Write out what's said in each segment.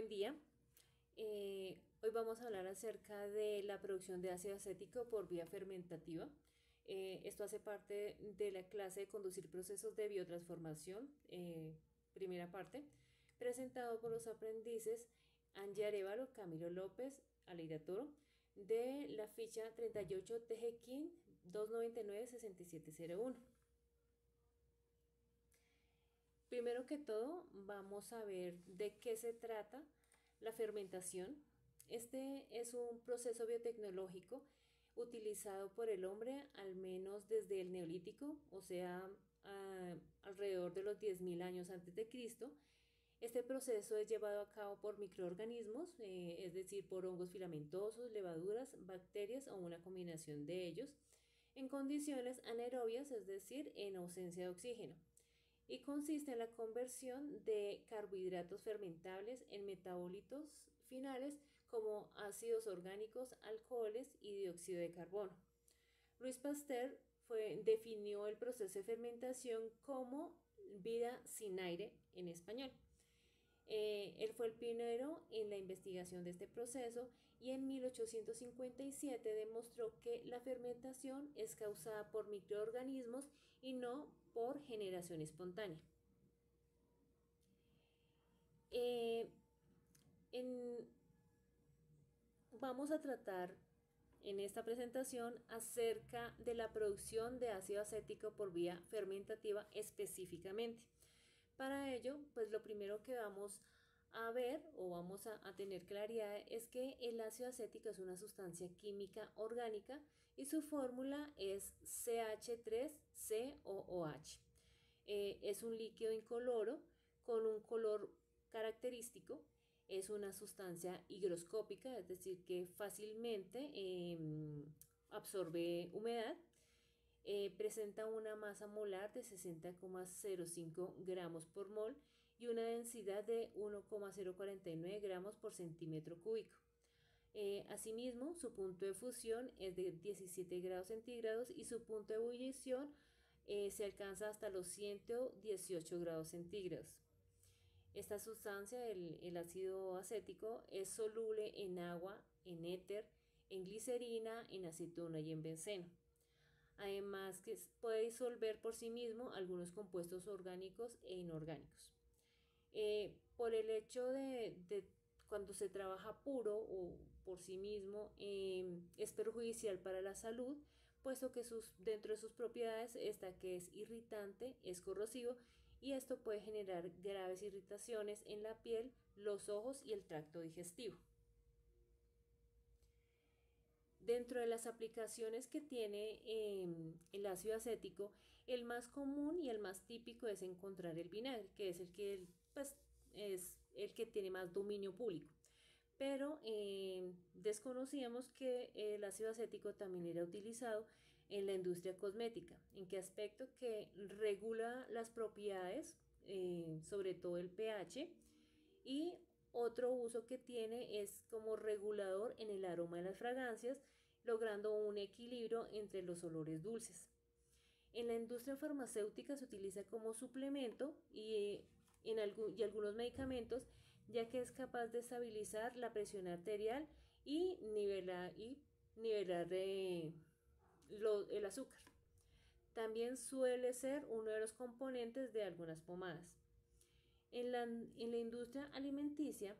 buen día. Hoy vamos a hablar acerca de la producción de ácido acético por vía fermentativa. Esto hace parte de la clase de conducir procesos de biotransformación, primera parte, presentado por los aprendices Angie Arévalo, Camilo López, Aleida Toro, de la ficha 38 TGKIN 299-6701. Primero que todo, vamos a ver de qué se trata la fermentación. Este es un proceso biotecnológico utilizado por el hombre al menos desde el Neolítico, o sea, alrededor de los 10.000 años antes de Cristo. Este proceso es llevado a cabo por microorganismos, es decir, por hongos filamentosos, levaduras, bacterias o una combinación de ellos, en condiciones anaerobias, es decir, en ausencia de oxígeno, y consiste en la conversión de carbohidratos fermentables en metabolitos finales como ácidos orgánicos, alcoholes y dióxido de carbono. Louis Pasteur definió el proceso de fermentación como vida sin aire en español. Él fue el pionero en la investigación de este proceso y en 1857 demostró que la fermentación es causada por microorganismos y no por generación espontánea. Eh, en, Vamos a tratar en esta presentación acerca de la producción de ácido acético por vía fermentativa específicamente. Para ello, pues lo primero que vamos a ver o vamos a tener claridad es que el ácido acético es una sustancia química orgánica y su fórmula es CH3COOH. Es un líquido incoloro con un color característico. Es una sustancia higroscópica, es decir, que fácilmente absorbe humedad. Presenta una masa molar de 60,05 gramos por mol y una densidad de 1,049 gramos por centímetro cúbico. Asimismo, su punto de fusión es de 17 grados centígrados y su punto de ebullición se alcanza hasta los 118 grados centígrados. Esta sustancia, el ácido acético, es soluble en agua, en éter, en glicerina, en acetona y en benceno. Además que puede disolver por sí mismo algunos compuestos orgánicos e inorgánicos. Por el hecho de cuando se trabaja puro o por sí mismo, es perjudicial para la salud, puesto que dentro de sus propiedades está que es irritante, es corrosivo, y esto puede generar graves irritaciones en la piel, los ojos y el tracto digestivo. Dentro de las aplicaciones que tiene el ácido acético, el más común y el más típico es encontrar el vinagre, que es el que, pues, es el que tiene más dominio público. Pero desconocíamos que el ácido acético también era utilizado en la industria cosmética. ¿En qué aspecto? Que regula las propiedades, sobre todo el pH, y otro uso que tiene es como regulador en el aroma de las fragancias, logrando un equilibrio entre los olores dulces. En la industria farmacéutica se utiliza como suplemento y algunos medicamentos, ya que es capaz de estabilizar la presión arterial y nivelar el azúcar. También suele ser uno de los componentes de algunas pomadas. En la industria alimenticia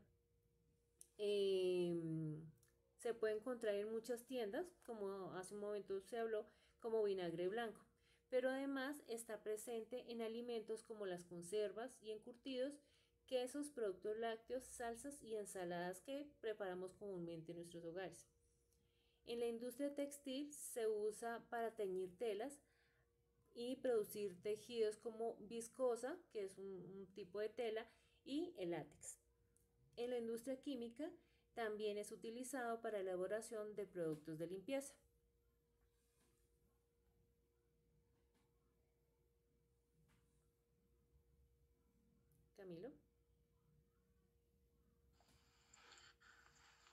se puede encontrar en muchas tiendas, como hace un momento se habló, como vinagre blanco, pero además está presente en alimentos como las conservas y encurtidos, quesos, productos lácteos, salsas y ensaladas que preparamos comúnmente en nuestros hogares. En la industria textil se usa para teñir telas y producir tejidos como viscosa, que es un tipo de tela, y el látex. En la industria química también es utilizado para elaboración de productos de limpieza. Camilo.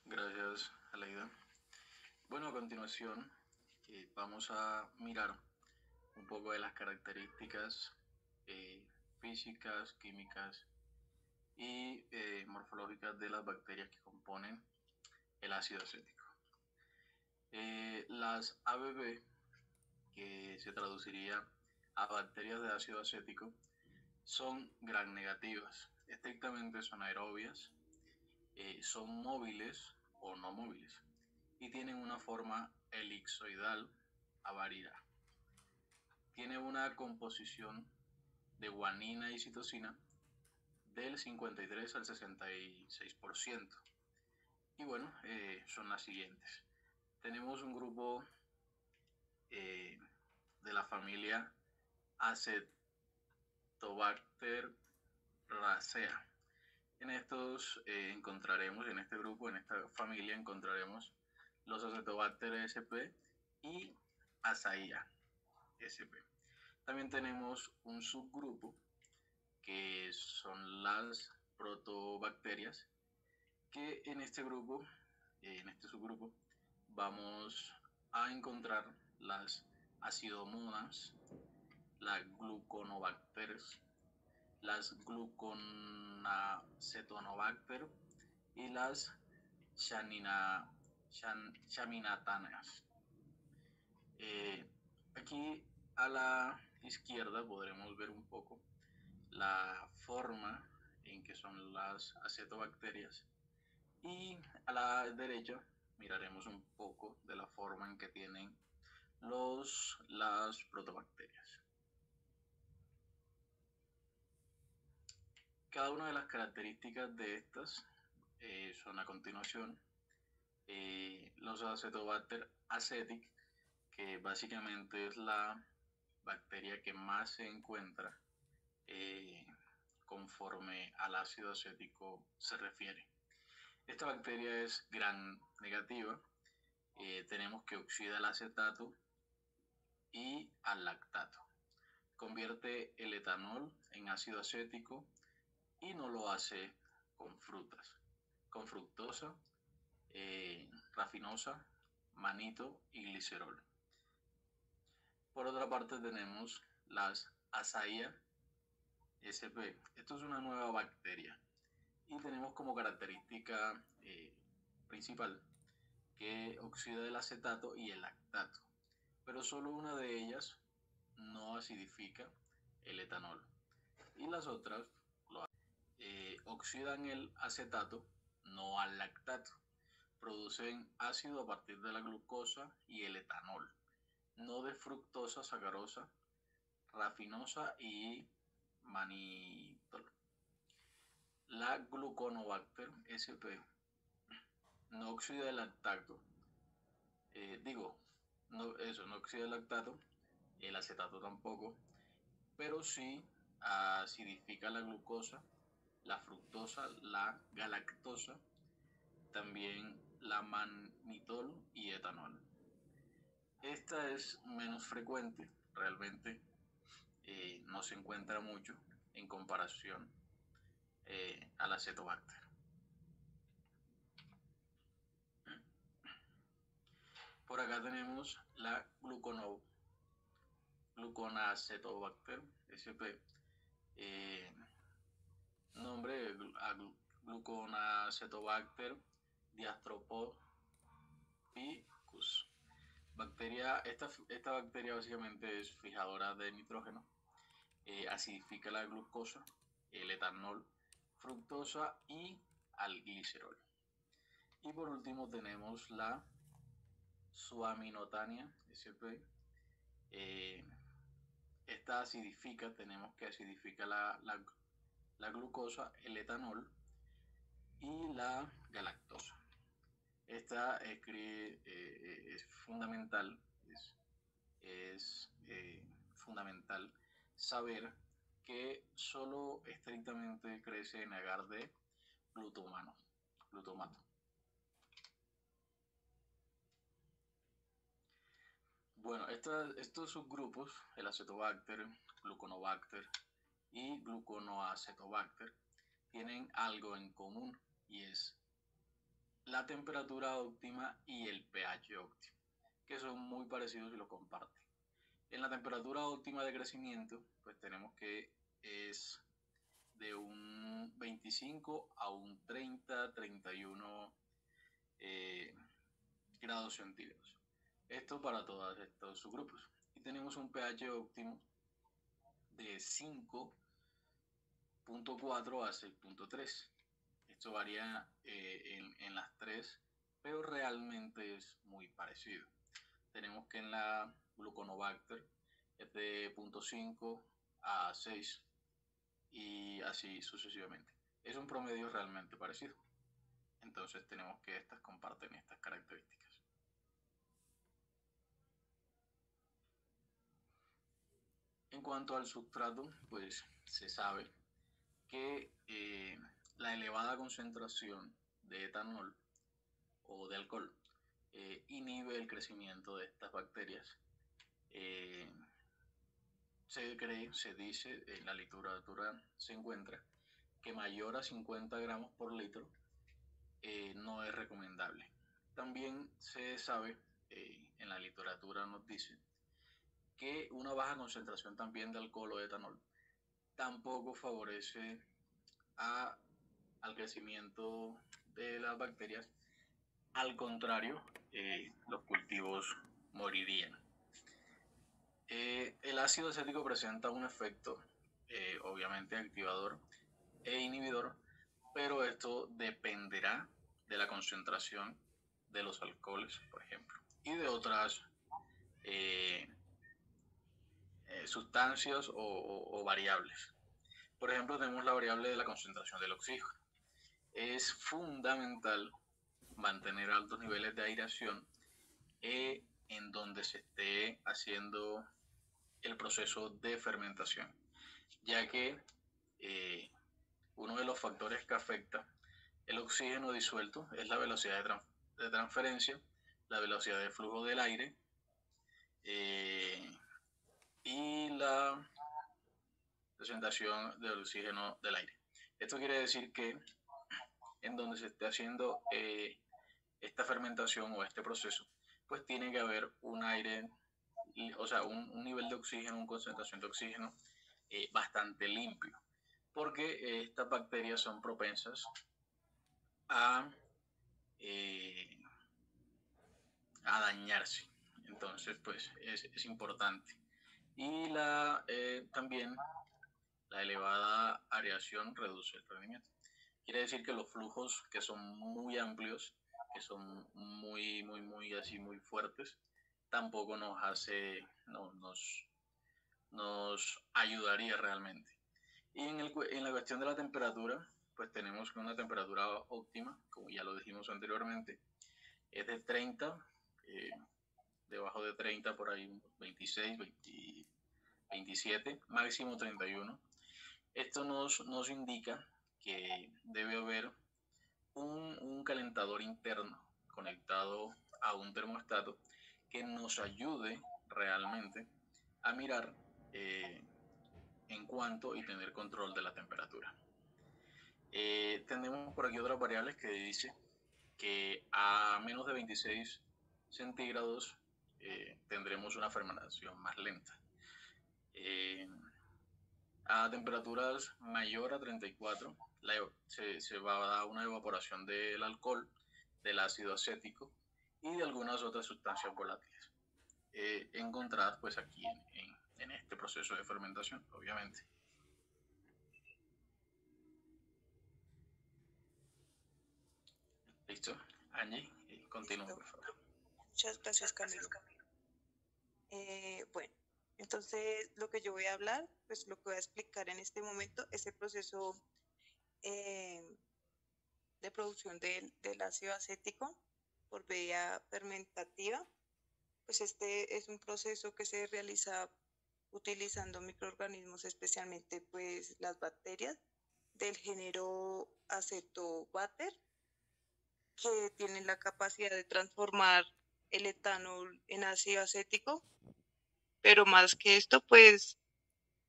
Gracias, Aleida. Bueno, a continuación vamos a mirar un poco de las características físicas, químicas y morfológicas de las bacterias que componen el ácido acético. Las ABB, que se traduciría a bacterias de ácido acético, son gram negativas, estrictamente son aerobias, son móviles o no móviles y tienen una forma elipsoidal avarida. Tiene una composición de guanina y citosina del 53 al 66%. Y bueno, son las siguientes. Tenemos un grupo de la familia Acetobacter racea. En estos encontraremos, en este grupo, en esta familia, encontraremos los Acetobacter sp y Azaia sp. También tenemos un subgrupo que son las protobacterias, que en este grupo, en este subgrupo, vamos a encontrar las acidomonas, las gluconobacteres, las gluconacetonobacter y las chaminatanas. Aquí a la izquierda podremos ver un poco la forma en que son las acetobacterias y a la derecha miraremos un poco de la forma en que tienen las protobacterias. Cada una de las características de estas son a continuación. Los Acetobacter acetic, que básicamente es la bacteria que más se encuentra conforme al ácido acético se refiere. Esta bacteria es gram negativa. Tenemos que oxida el acetato y al lactato. Convierte el etanol en ácido acético y no lo hace con frutas, con fructosa, rafinosa, manito y glicerol. Por otra parte tenemos las Azaia sp. Esto es una nueva bacteria y tenemos como característica principal que oxida el acetato y el lactato, pero solo una de ellas no acidifica el etanol y las otras oxidan el acetato, no al lactato. Producen ácido a partir de la glucosa y el etanol, no de fructosa, sacarosa, rafinosa y manitol. La Gluconobacter sp no oxida el lactato, no oxida el lactato, el acetato tampoco, pero sí acidifica la glucosa, la fructosa, la galactosa, también la manitol y etanol. Esta es menos frecuente, realmente no se encuentra mucho en comparación al Acetobacter. Por acá tenemos la Gluconacetobacter sp. Nombre Gluconacetobacter diastropicus. Esta bacteria básicamente es fijadora de nitrógeno, acidifica la glucosa, el etanol, fructosa y al glicerol. Y por último tenemos la Suaminotania sp. Esta acidifica, tenemos que acidifica la glucosa, el etanol y la galactosa. Esta es fundamental, es fundamental saber que solo estrictamente crece en agar de glutamato. Bueno, estos subgrupos, el Acetobacter, Gluconobacter y Gluconoacetobacter, tienen algo en común y es la temperatura óptima y el pH óptimo, que son muy parecidos y lo comparten. En la temperatura óptima de crecimiento, pues tenemos que es de un 25 a un 30, 31 grados centígrados. Esto para todos estos subgrupos. Y tenemos un pH óptimo de 5.4 a 6.3. Esto varía en las tres, pero realmente es muy parecido. Tenemos que en la Gluconobacter es de 0.5 a 6 y así sucesivamente. Es un promedio realmente parecido. Entonces tenemos que estas comparten estas características. En cuanto al sustrato, pues se sabe que la elevada concentración de etanol o de alcohol inhibe el crecimiento de estas bacterias. Se cree, se dice, en la literatura se encuentra que mayor a 50 gramos por litro no es recomendable. También se sabe, en la literatura nos dice, que una baja concentración también de alcohol o de etanol tampoco favorece al crecimiento de las bacterias. Al contrario, los cultivos morirían. El ácido acético presenta un efecto, obviamente activador e inhibidor, pero esto dependerá de la concentración de los alcoholes, por ejemplo, y de otras sustancias o variables. Por ejemplo, tenemos la variable de la concentración del oxígeno. Es fundamental mantener altos niveles de aireación en donde se esté haciendo el proceso de fermentación, ya que uno de los factores que afecta el oxígeno disuelto es la velocidad de transferencia, la velocidad de flujo del aire y la presentación del oxígeno del aire. Esto quiere decir que en donde se esté haciendo esta fermentación o este proceso, pues tiene que haber un aire, o sea, un nivel de oxígeno, una concentración de oxígeno bastante limpio, porque estas bacterias son propensas a dañarse. Entonces, pues es importante. Y también la elevada aireación reduce el rendimiento. Quiere decir que los flujos que son muy amplios, que son muy así muy fuertes, tampoco nos ayudaría realmente. Y en la cuestión de la temperatura, pues tenemos que una temperatura óptima, como ya lo dijimos anteriormente, es de 30, debajo de 30 por ahí 26, 20, 27, máximo 31. Esto nos indica que debe haber un calentador interno conectado a un termostato que nos ayude realmente a mirar en cuanto y tener control de la temperatura. Tenemos por aquí otras variables que dice que a menos de 26 centígrados tendremos una fermentación más lenta. A temperaturas mayor a 34 se va a dar una evaporación del alcohol, del ácido acético y de algunas otras sustancias volátiles encontradas pues aquí en este proceso de fermentación, obviamente. ¿Listo? Angie, continúa, por favor. Muchas gracias, Camilo. Bueno, entonces lo que yo voy a hablar, pues lo que voy a explicar en este momento es el proceso de producción del ácido acético por vía fermentativa. Pues este es un proceso que se realiza utilizando microorganismos, especialmente pues las bacterias del género Acetobacter, que tienen la capacidad de transformar el etanol en ácido acético, pero más que esto, pues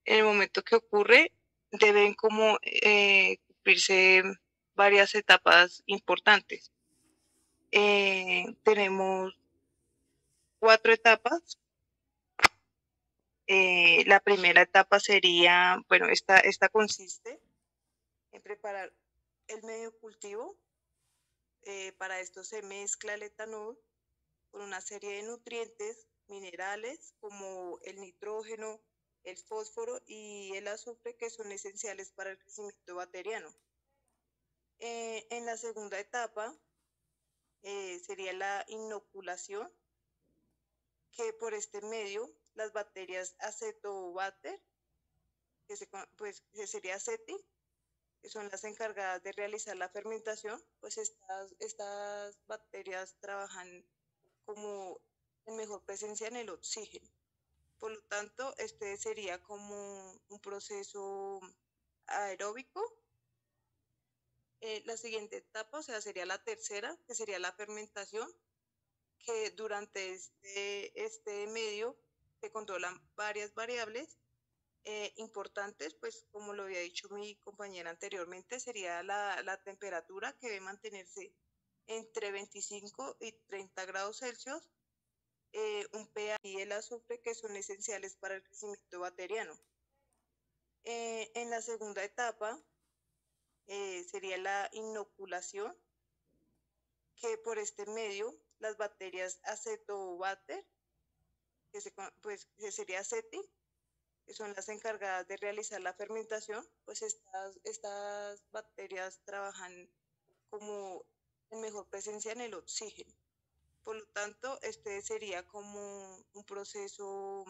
en el momento que ocurre deben como cumplirse varias etapas importantes. Tenemos 4 etapas. La primera etapa sería, bueno, esta consiste en preparar el medio cultivo. Para esto se mezcla el etanol con una serie de nutrientes, minerales como el nitrógeno, el fósforo y el azufre, que son esenciales para el crecimiento bacteriano. En la segunda etapa sería la inoculación, que por este medio las bacterias acetobacter, que sería acetil, que son las encargadas de realizar la fermentación, pues estas bacterias trabajan como en mejor presencia en el oxígeno. Por lo tanto, este sería como un proceso aeróbico. La siguiente etapa, o sea, sería la tercera, que sería la fermentación, que durante este medio se controlan varias variables importantes, pues como lo había dicho mi compañera anteriormente, sería la temperatura, que debe mantenerse entre 25 y 30 grados Celsius, un pH y el azufre, que son esenciales para el crecimiento bacteriano. En la segunda etapa sería la inoculación, que por este medio las bacterias acetobacter, que sería acetil, que son las encargadas de realizar la fermentación, pues estas bacterias trabajan como en mejor presencia en el oxígeno. Por lo tanto, este sería como un proceso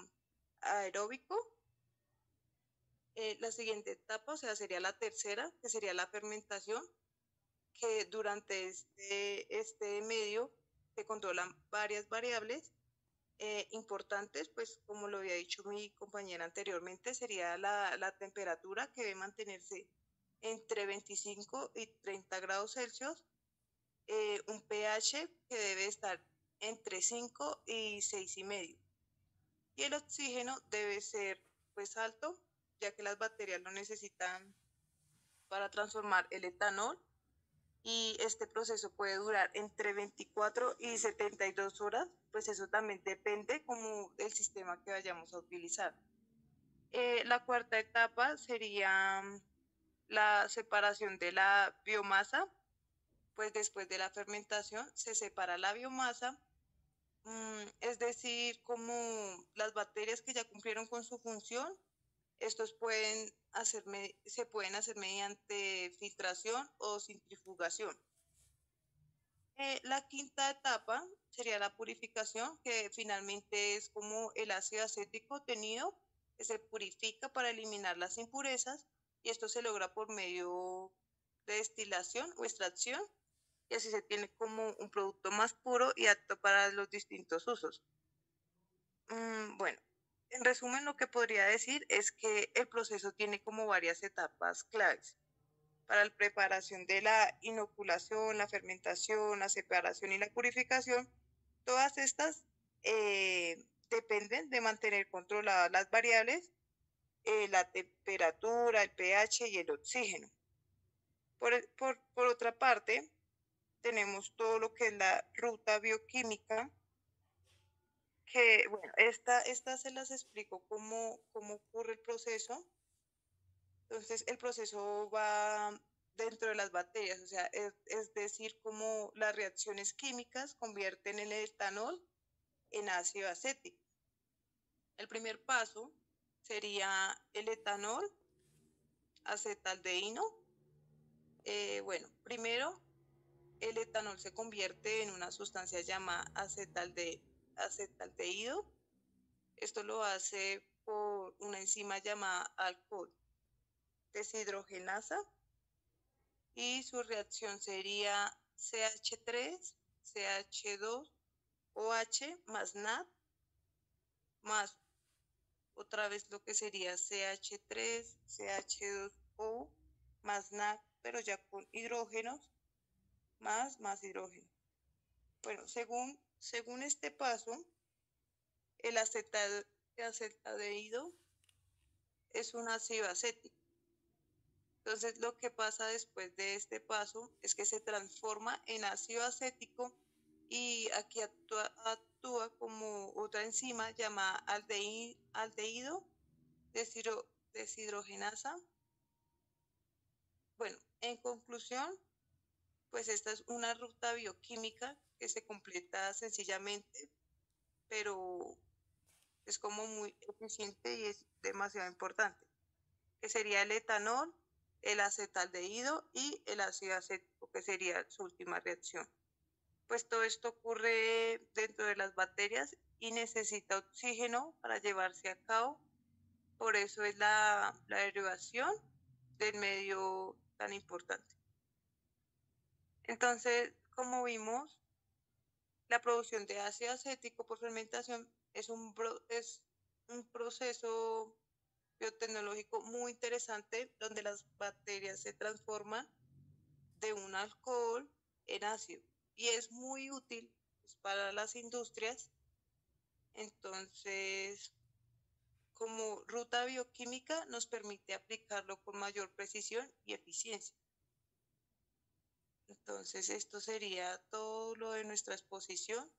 aeróbico. La siguiente etapa, o sea, sería la tercera, que sería la fermentación, que durante este medio se controlan varias variables importantes, pues como lo había dicho mi compañera anteriormente, sería la temperatura, que debe mantenerse entre 25 y 30 grados Celsius, un pH que debe estar entre 5 y 6,5. Y el oxígeno debe ser pues alto, ya que las bacterias lo necesitan para transformar el etanol, y este proceso puede durar entre 24 y 72 horas, pues eso también depende como del sistema que vayamos a utilizar. La cuarta etapa sería la separación de la biomasa, pues después de la fermentación se separa la biomasa, es decir, como las bacterias que ya cumplieron con su función, estos se pueden hacer mediante filtración o centrifugación. La quinta etapa sería la purificación, que finalmente es como el ácido acético obtenido, que se purifica para eliminar las impurezas, y esto se logra por medio de destilación o extracción, y así se tiene como un producto más puro y apto para los distintos usos. Bueno, en resumen, lo que podría decir es que el proceso tiene como varias etapas claves para la preparación de la inoculación, la fermentación, la separación y la purificación. Todas estas dependen de mantener controladas las variables, la temperatura, el pH y el oxígeno. Por otra parte, tenemos todo lo que es la ruta bioquímica, que, bueno, esta se las explico cómo ocurre el proceso. Entonces, el proceso va dentro de las bacterias, o sea, es decir, cómo las reacciones químicas convierten el etanol en ácido acético. El primer paso sería el etanol acetaldehído. Bueno, primero el etanol se convierte en una sustancia llamada acetaldehído. Esto lo hace por una enzima llamada alcohol deshidrogenasa, y su reacción sería CH3, CH2OH más NAD, más otra vez lo que sería CH3, CH2O más NAD, pero ya con hidrógenos, más hidrógeno. Bueno, según este paso, el acetaldehído es un ácido acético. Entonces, lo que pasa después de este paso es que se transforma en ácido acético, y aquí actúa como otra enzima llamada aldehído deshidrogenasa, Bueno, en conclusión, pues esta es una ruta bioquímica que se completa sencillamente, pero es como muy eficiente y es demasiado importante, que sería el etanol, el acetaldehído y el ácido acético, que sería su última reacción. Pues todo esto ocurre dentro de las bacterias y necesita oxígeno para llevarse a cabo. Por eso es la derivación del medio tan importante. Entonces, como vimos, la producción de ácido acético por fermentación es un proceso biotecnológico muy interesante donde las bacterias se transforman de un alcohol en ácido y es muy útil pues, para las industrias. Entonces, como ruta bioquímica nos permite aplicarlo con mayor precisión y eficiencia. Entonces, esto sería todo lo de nuestra exposición.